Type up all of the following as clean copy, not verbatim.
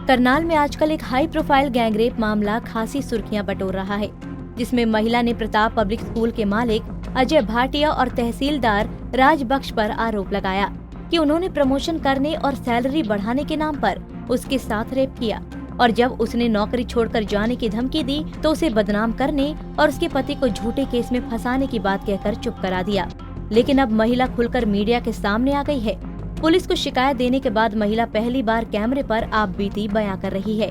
करनाल में आजकल एक हाई प्रोफाइल गैंगरेप मामला खासी सुर्खियां बटोर रहा है, जिसमें महिला ने प्रताप पब्लिक स्कूल के मालिक अजय भाटिया और तहसीलदार राज बख्श पर आरोप लगाया कि उन्होंने प्रमोशन करने और सैलरी बढ़ाने के नाम पर उसके साथ रेप किया और जब उसने नौकरी छोड़कर जाने की धमकी दी तो उसे बदनाम करने और उसके पति को झूठे केस में फंसाने की बात कहकर चुप करा दिया। लेकिन अब महिला खुलकर मीडिया के सामने आ गई है। पुलिस को शिकायत देने के बाद महिला पहली बार कैमरे पर आपबीती बयां कर रही है।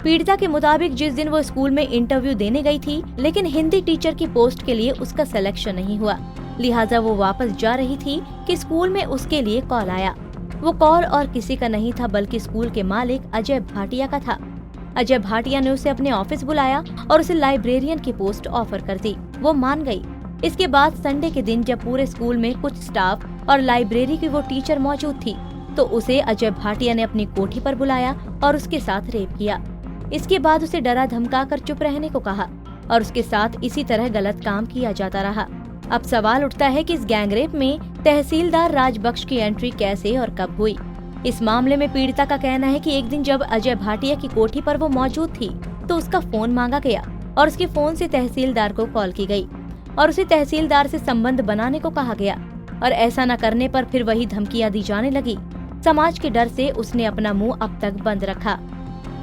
पीड़िता के मुताबिक जिस दिन वो स्कूल में इंटरव्यू देने गई थी, लेकिन हिंदी टीचर की पोस्ट के लिए उसका सिलेक्शन नहीं हुआ, लिहाजा वो वापस जा रही थी कि स्कूल में उसके लिए कॉल आया। वो कॉल और किसी का नहीं था बल्कि स्कूल के मालिक अजय भाटिया का था। अजय भाटिया ने उसे अपने ऑफिस बुलाया और उसे लाइब्रेरियन की पोस्ट ऑफर कर दी। वो मान गई। इसके बाद संडे के दिन जब पूरे स्कूल में कुछ स्टाफ और लाइब्रेरी की वो टीचर मौजूद थी, तो उसे अजय भाटिया ने अपनी कोठी पर बुलाया और उसके साथ रेप किया। इसके बाद उसे डरा धमका कर चुप रहने को कहा और उसके साथ इसी तरह गलत काम किया जाता रहा। अब सवाल उठता है कि इस गैंगरेप में तहसीलदार राज बख्श की एंट्री कैसे और कब हुई। इस मामले में पीड़िता का कहना है कि एक दिन जब अजय भाटिया की कोठी पर वो मौजूद थी तो उसका फोन मांगा गया और उसके फोन से तहसीलदार को कॉल की गई और उसे तहसीलदार से संबंध बनाने को कहा गया और ऐसा न करने पर फिर वही धमकियां दी जाने लगी। समाज के डर से उसने अपना मुंह अब तक बंद रखा।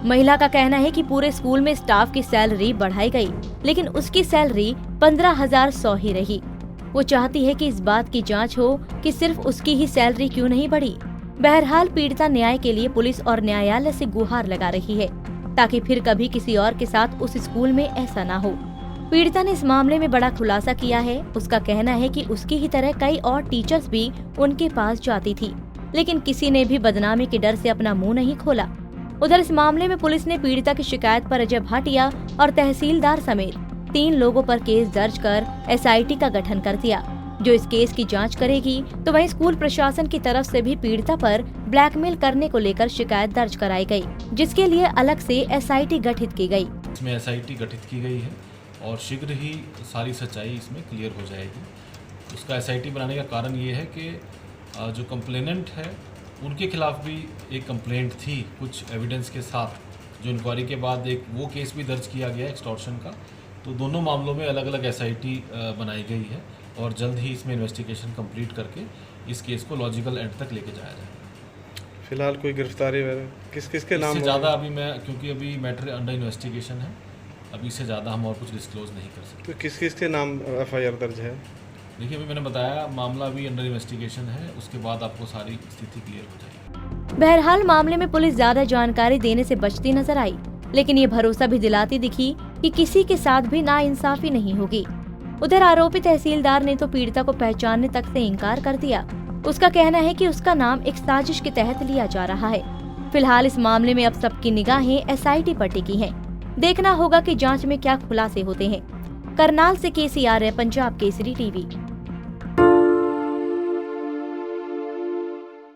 महिला का कहना है कि पूरे स्कूल में स्टाफ की सैलरी बढ़ाई गई, लेकिन उसकी सैलरी 15,100 ही रही। वो चाहती है कि इस बात की जांच हो कि सिर्फ उसकी ही सैलरी क्यों नहीं बढ़ी। बहरहाल पीड़िता न्याय के लिए पुलिस और न्यायालय से गुहार लगा रही है ताकि फिर कभी किसी और के साथ उस स्कूल में ऐसा ना हो। पीड़िता ने इस मामले में बड़ा खुलासा किया है। उसका कहना है कि उसकी ही तरह कई और टीचर्स भी उनके पास जाती थी, लेकिन किसी ने भी बदनामी के डर से अपना मुंह नहीं खोला। उधर इस मामले में पुलिस ने पीड़िता की शिकायत पर अजय भाटिया और तहसीलदार समेत 3 लोगों पर केस दर्ज कर SIT का गठन कर दिया, जो इस केस की जांच करेगी। तो वहीं स्कूल प्रशासन की तरफ से भी पीड़िता पर ब्लैकमेल करने को लेकर शिकायत दर्ज कराई गई, जिसके लिए अलग से SIT गठित की गई। इसमें SIT गठित की गई है और शीघ्र ही सारी सच्चाई इसमें क्लियर हो जाएगी। उसका SIT बनाने का कारण ये है कि जो कंप्लेनेंट है उनके खिलाफ भी एक कंप्लेंट थी कुछ एविडेंस के साथ, जो इंक्वायरी के बाद एक वो केस भी दर्ज किया गया एक्सटॉर्शन का। तो दोनों मामलों में अलग अलग SIT बनाई गई है और जल्द ही इसमें इन्वेस्टिगेशन कंप्लीट करके इस केस को लॉजिकल एंड तक लेके जाया जाए। फिलहाल कोई गिरफ्तारी किसके नाम? इससे ज़्यादा अभी मैं, क्योंकि अभी मैटर अंडर इन्वेस्टिगेशन है, अभी से ज़्यादा हम और कुछ डिस्क्लोज नहीं कर सकते। तो किसके नाम FIR दर्ज है? देखिए, अभी मैंने बताया मामला अभी अंडर इन्वेस्टिगेशन है, उसके बाद आपको सारी स्थिति क्लियर हो जाएगी। बहरहाल मामले में पुलिस ज्यादा जानकारी देने से बचती नजर आई, लेकिन ये भरोसा भी दिलाती दिखी कि किसी के साथ भी नाइंसाफी नहीं होगी। उधर आरोपी तहसीलदार ने तो पीड़िता को पहचानने तक से इनकार कर दिया। उसका कहना है कि उसका नाम एक साजिश के तहत लिया जा रहा है। फिलहाल इस मामले में अब सबकी निगाहें SIT पर टिकी हैं। देखना होगा कि जांच में क्या खुलासे होते हैं। करनाल से KC आर्य, पंजाब केसरी TV।